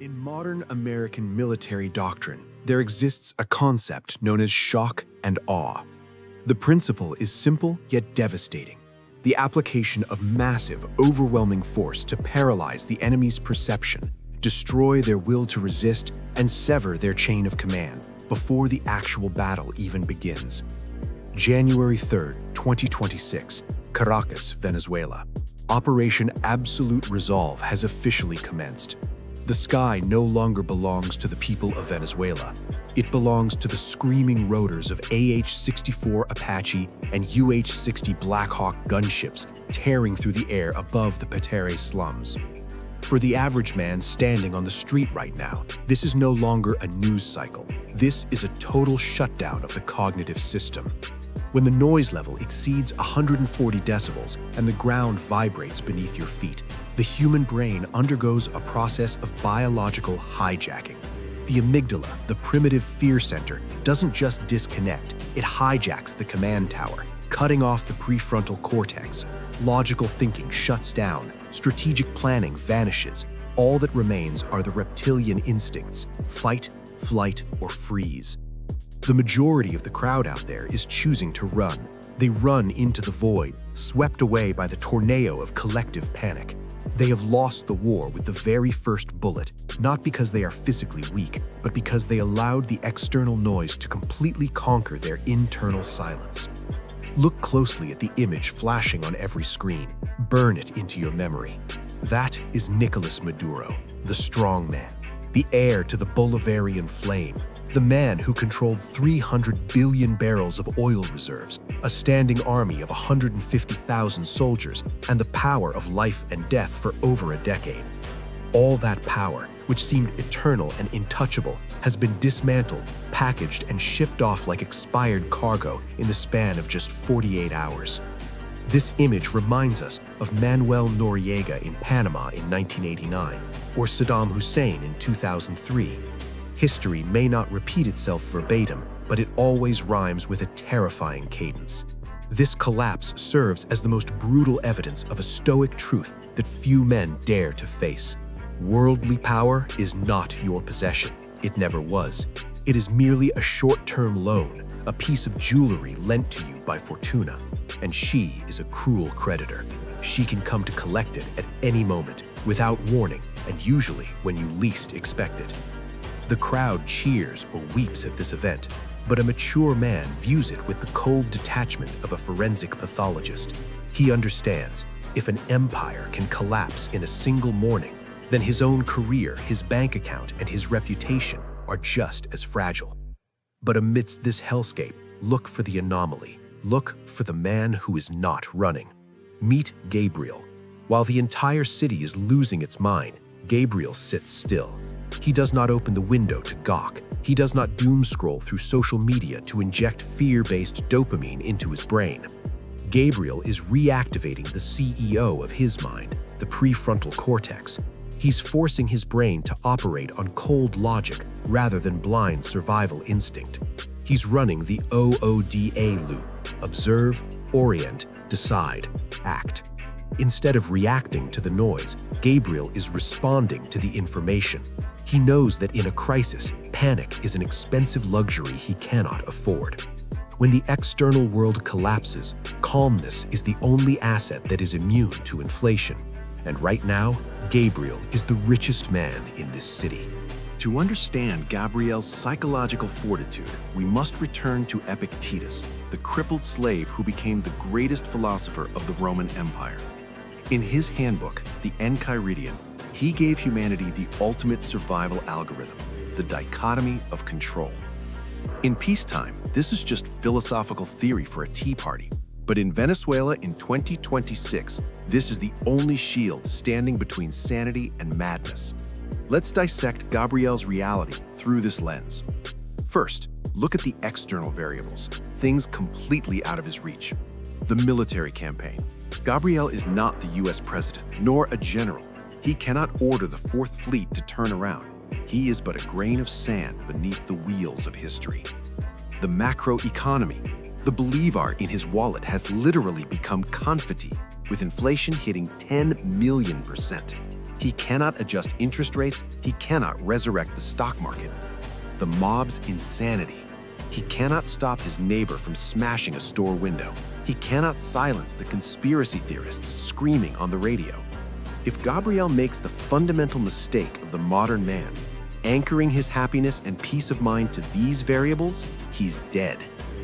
In modern American military doctrine, there exists a concept known as shock and awe. The principle is simple yet devastating. The application of massive, overwhelming force to paralyze the enemy's perception, destroy their will to resist, and sever their chain of command before the actual battle even begins. January 3rd, 2026, Caracas, Venezuela. Operation Absolute Resolve has officially commenced. The sky no longer belongs to the people of Venezuela. It belongs to the screaming rotors of AH-64 Apache and UH-60 Black Hawk gunships tearing through the air above the Patere slums. For the average man standing on the street right now, this is no longer a news cycle. This is a total shutdown of the cognitive system. When the noise level exceeds 140 decibels and the ground vibrates beneath your feet, the human brain undergoes a process of biological hijacking. The amygdala, the primitive fear center, doesn't just disconnect, it hijacks the command tower, cutting off the prefrontal cortex. Logical thinking shuts down, strategic planning vanishes. All that remains are the reptilian instincts: fight, flight, or freeze. The majority of the crowd out there is choosing to run. They run into the void, swept away by the tornado of collective panic. They have lost the war with the very first bullet, not because they are physically weak, but because they allowed the external noise to completely conquer their internal silence. Look closely at the image flashing on every screen. Burn it into your memory. That is Nicolas Maduro, the strong man, the heir to the Bolivarian flame, the man who controlled 300 billion barrels of oil reserves, a standing army of 150,000 soldiers, and the power of life and death for over a decade. All that power, which seemed eternal and untouchable, has been dismantled, packaged, and shipped off like expired cargo in the span of just 48 hours. This image reminds us of Manuel Noriega in Panama in 1989, or Saddam Hussein in 2003. History may not repeat itself verbatim, but it always rhymes with a terrifying cadence. This collapse serves as the most brutal evidence of a stoic truth that few men dare to face. Worldly power is not your possession. It never was. It is merely a short-term loan, a piece of jewelry lent to you by Fortuna. And she is a cruel creditor. She can come to collect it at any moment, without warning, and usually when you least expect it. The crowd cheers or weeps at this event, but a mature man views it with the cold detachment of a forensic pathologist. He understands, if an empire can collapse in a single morning, then his own career, his bank account, and his reputation are just as fragile. But amidst this hellscape, look for the anomaly. Look for the man who is not running. Meet Gabriel. While the entire city is losing its mind, Gabriel sits still. He does not open the window to gawk. He does not doom scroll through social media to inject fear-based dopamine into his brain. Gabriel is reactivating the CEO of his mind, the prefrontal cortex. He's forcing his brain to operate on cold logic rather than blind survival instinct. He's running the O.O.D.A loop: observe, orient, decide, act. Instead of reacting to the noise, Gabriel is responding to the information. He knows that in a crisis, panic is an expensive luxury he cannot afford. When the external world collapses, calmness is the only asset that is immune to inflation. And right now, Gabriel is the richest man in this city. To understand Gabriel's psychological fortitude, we must return to Epictetus, the crippled slave who became the greatest philosopher of the Roman Empire. In his handbook, the Enchiridion, he gave humanity the ultimate survival algorithm, the dichotomy of control. In peacetime, this is just philosophical theory for a tea party. But in Venezuela in 2026, this is the only shield standing between sanity and madness. Let's dissect Gabriel's reality through this lens. First, look at the external variables, things completely out of his reach. The military campaign. Gabriel is not the US president, nor a general. He cannot order the Fourth Fleet to turn around. He is but a grain of sand beneath the wheels of history. The macroeconomy. The bolivar in his wallet has literally become confetti, with inflation hitting 10 million%. He cannot adjust interest rates. He cannot resurrect the stock market. The mob's insanity. He cannot stop his neighbor from smashing a store window. He cannot silence the conspiracy theorists screaming on the radio. If Gabriel makes the fundamental mistake of the modern man, anchoring his happiness and peace of mind to these variables, he's dead.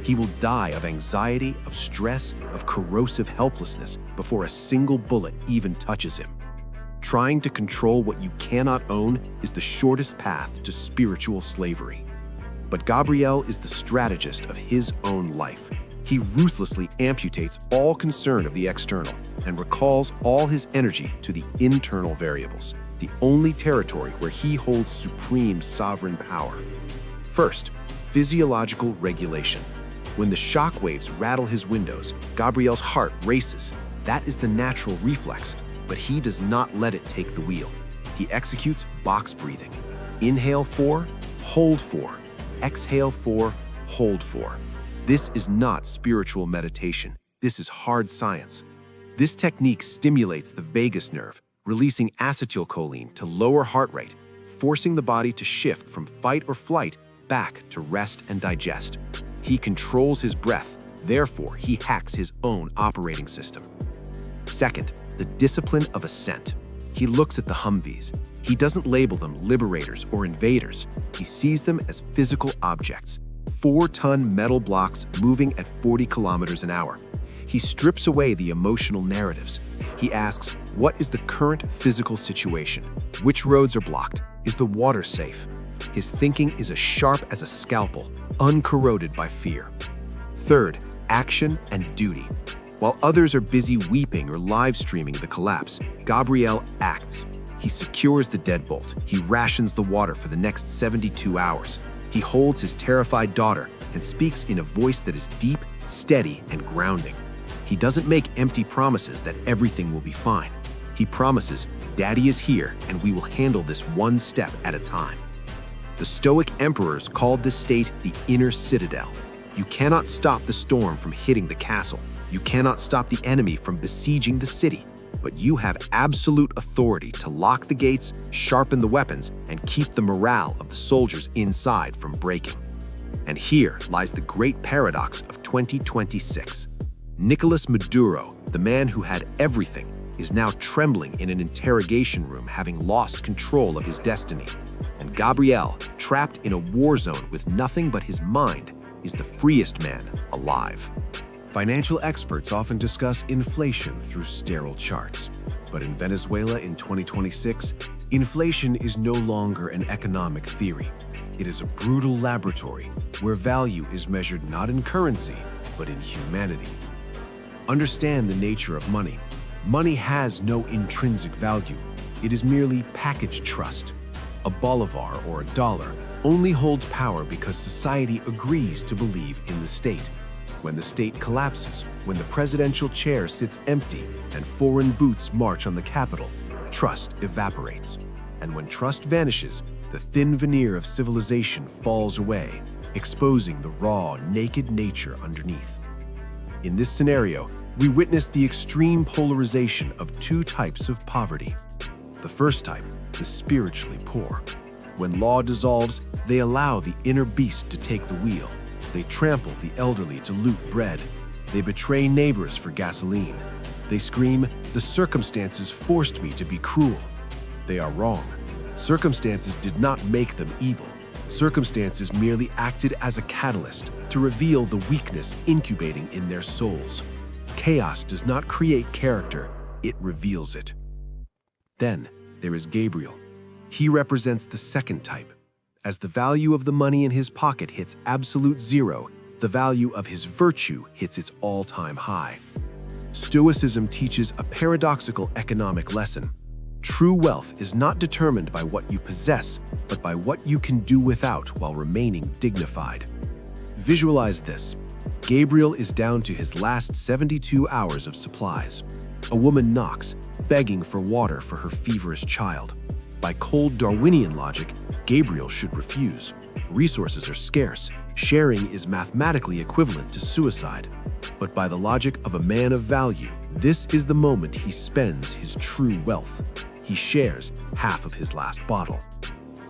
He will die of anxiety, of stress, of corrosive helplessness before a single bullet even touches him. Trying to control what you cannot own is the shortest path to spiritual slavery. But Gabriel is the strategist of his own life. He ruthlessly amputates all concern of the external and recalls all his energy to the internal variables, the only territory where he holds supreme sovereign power. First, physiological regulation. When the shock waves rattle his windows, Gabriel's heart races. That is the natural reflex, but he does not let it take the wheel. He executes box breathing. Inhale 4, hold 4. Exhale 4, hold 4. This is not spiritual meditation. This is hard science. This technique stimulates the vagus nerve, releasing acetylcholine to lower heart rate, forcing the body to shift from fight or flight back to rest and digest. He controls his breath, therefore he hacks his own operating system. Second, the discipline of ascent. He looks at the Humvees. He doesn't label them liberators or invaders. He sees them as physical objects, 4-ton metal blocks moving at 40 kilometers an hour. He strips away the emotional narratives. He asks, what is the current physical situation? Which roads are blocked? Is the water safe? His thinking is as sharp as a scalpel, uncorroded by fear. Third, action and duty. While others are busy weeping or live streaming the collapse, Gabriel acts. He secures the deadbolt. He rations the water for the next 72 hours. He holds his terrified daughter and speaks in a voice that is deep, steady, and grounding. He doesn't make empty promises that everything will be fine. He promises, Daddy is here and we will handle this one step at a time. The Stoic emperors called this state the inner citadel. You cannot stop the storm from hitting the castle. You cannot stop the enemy from besieging the city, but you have absolute authority to lock the gates, sharpen the weapons, and keep the morale of the soldiers inside from breaking. And here lies the great paradox of 2026. Nicolas Maduro, the man who had everything, is now trembling in an interrogation room, having lost control of his destiny. And Gabriel, trapped in a war zone with nothing but his mind, is the freest man alive. Financial experts often discuss inflation through sterile charts. But in Venezuela in 2026, inflation is no longer an economic theory. It is a brutal laboratory where value is measured not in currency, but in humanity. Understand the nature of money. Money has no intrinsic value. It is merely packaged trust. A bolivar or a dollar only holds power because society agrees to believe in the state. When the state collapses, when the presidential chair sits empty and foreign boots march on the Capitol, trust evaporates. And when trust vanishes, the thin veneer of civilization falls away, exposing the raw, naked nature underneath. In this scenario, we witness the extreme polarization of two types of poverty. The first type, the spiritually poor. When law dissolves, they allow the inner beast to take the wheel. They trample the elderly to loot bread. They betray neighbors for gasoline. They scream, "The circumstances forced me to be cruel." They are wrong. Circumstances did not make them evil. Circumstances merely acted as a catalyst to reveal the weakness incubating in their souls. Chaos does not create character, it reveals it. Then there is Gabriel. He represents the second type. As the value of the money in his pocket hits absolute zero, the value of his virtue hits its all-time high. Stoicism teaches a paradoxical economic lesson. True wealth is not determined by what you possess, but by what you can do without while remaining dignified. Visualize this. Gabriel is down to his last 72 hours of supplies. A woman knocks, begging for water for her feverish child. By cold Darwinian logic, Gabriel should refuse. Resources are scarce. Sharing is mathematically equivalent to suicide. But by the logic of a man of value, this is the moment he spends his true wealth. he shares half of his last bottle.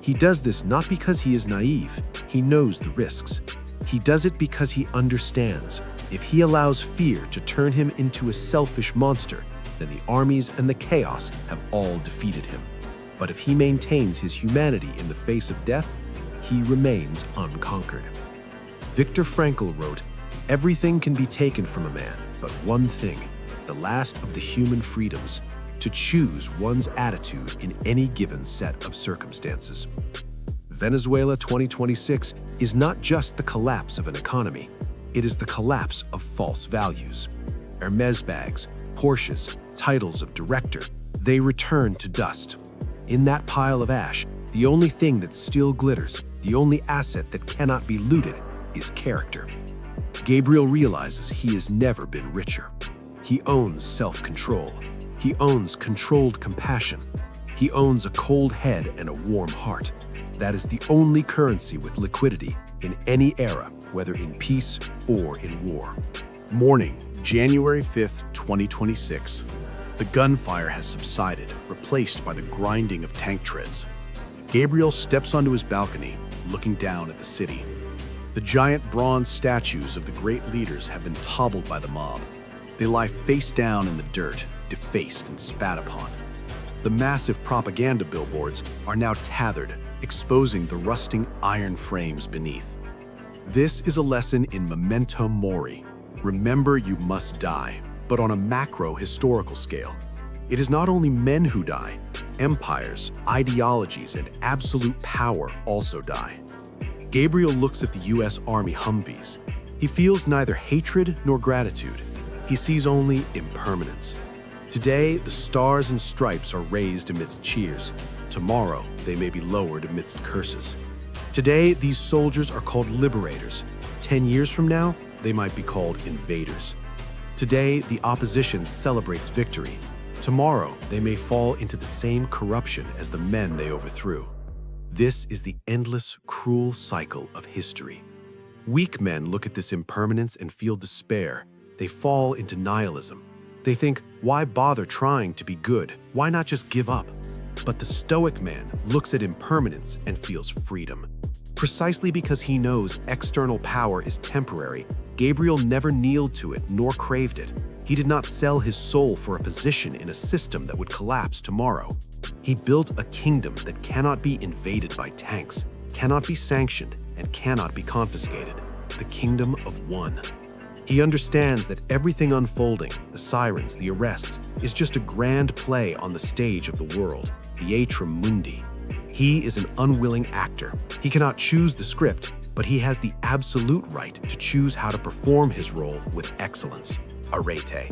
He does this not because he is naive, he knows the risks. He does it because he understands. If he allows fear to turn him into a selfish monster, then the armies and the chaos have all defeated him. But if he maintains his humanity in the face of death, he remains unconquered. Viktor Frankl wrote, "Everything can be taken from a man, but one thing, the last of the human freedoms, to choose one's attitude in any given set of circumstances." Venezuela 2026 is not just the collapse of an economy, it is the collapse of false values. Hermes bags, Porsches, titles of director, they return to dust. In that pile of ash, the only thing that still glitters, the only asset that cannot be looted, is character. Gabriel realizes he has never been richer. He owns self-control. He owns controlled compassion. He owns a cold head and a warm heart. That is the only currency with liquidity in any era, whether in peace or in war. Morning, January 5th, 2026. The gunfire has subsided, replaced by the grinding of tank treads. Gabriel steps onto his balcony, looking down at the city. The giant bronze statues of the great leaders have been toppled by the mob. They lie face down in the dirt, defaced and spat upon. The massive propaganda billboards are now tethered, exposing the rusting iron frames beneath. This is a lesson in memento mori. Remember you must die, but on a macro historical scale. It is not only men who die, empires, ideologies, and absolute power also die. Gabriel looks at the US Army Humvees. He feels neither hatred nor gratitude. He sees only impermanence. Today, the stars and stripes are raised amidst cheers. Tomorrow, they may be lowered amidst curses. Today, these soldiers are called liberators. 10 years from now, they might be called invaders. Today, the opposition celebrates victory. Tomorrow, they may fall into the same corruption as the men they overthrew. This is the endless, cruel cycle of history. Weak men look at this impermanence and feel despair. They fall into nihilism. They think, why bother trying to be good? Why not just give up? But the Stoic man looks at impermanence and feels freedom. Precisely because he knows external power is temporary, Gabriel never kneeled to it nor craved it. He did not sell his soul for a position in a system that would collapse tomorrow. He built a kingdom that cannot be invaded by tanks, cannot be sanctioned, and cannot be confiscated. The kingdom of one. He understands that everything unfolding, the sirens, the arrests, is just a grand play on the stage of the world, the atrium mundi. He is an unwilling actor. He cannot choose the script, but he has the absolute right to choose how to perform his role with excellence. Arete.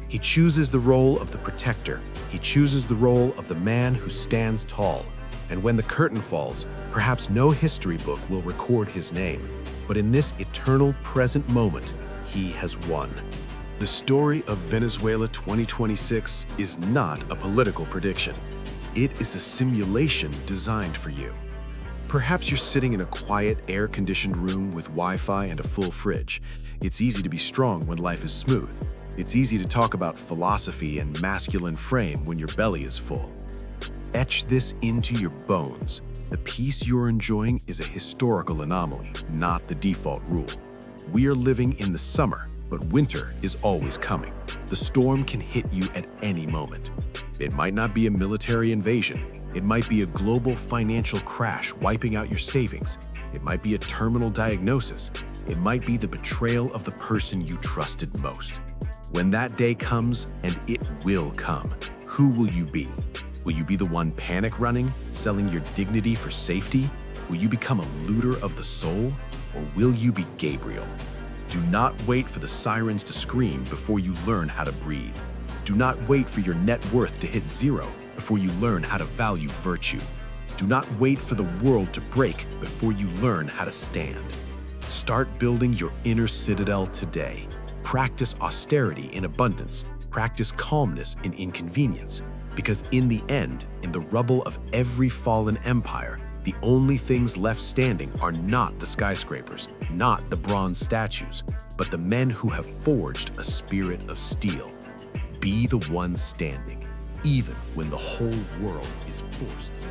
He chooses the role of the protector. He chooses the role of the man who stands tall. And when the curtain falls, perhaps no history book will record his name. But in this eternal present moment, he has won. The story of Venezuela 2026 is not a political prediction. It is a simulation designed for you. Perhaps you're sitting in a quiet, air-conditioned room with Wi-Fi and a full fridge. It's easy to be strong when life is smooth. It's easy to talk about philosophy and masculine frame when your belly is full. Etch this into your bones. The peace you're enjoying is a historical anomaly, not the default rule. We are living in the summer, but winter is always coming. The storm can hit you at any moment. It might not be a military invasion. It might be a global financial crash wiping out your savings. It might be a terminal diagnosis. It might be the betrayal of the person you trusted most. When that day comes, and it will come, who will you be? Will you be the one panic running, selling your dignity for safety? Will you become a looter of the soul? Or will you be Gabriel? Do not wait for the sirens to scream before you learn how to breathe. Do not wait for your net worth to hit zero before you learn how to value virtue. Do not wait for the world to break before you learn how to stand. Start building your inner citadel today. Practice austerity in abundance. Practice calmness in inconvenience. Because in the end, in the rubble of every fallen empire, the only things left standing are not the skyscrapers, not the bronze statues, but the men who have forged a spirit of steel. Be the one standing. even when the whole world is forced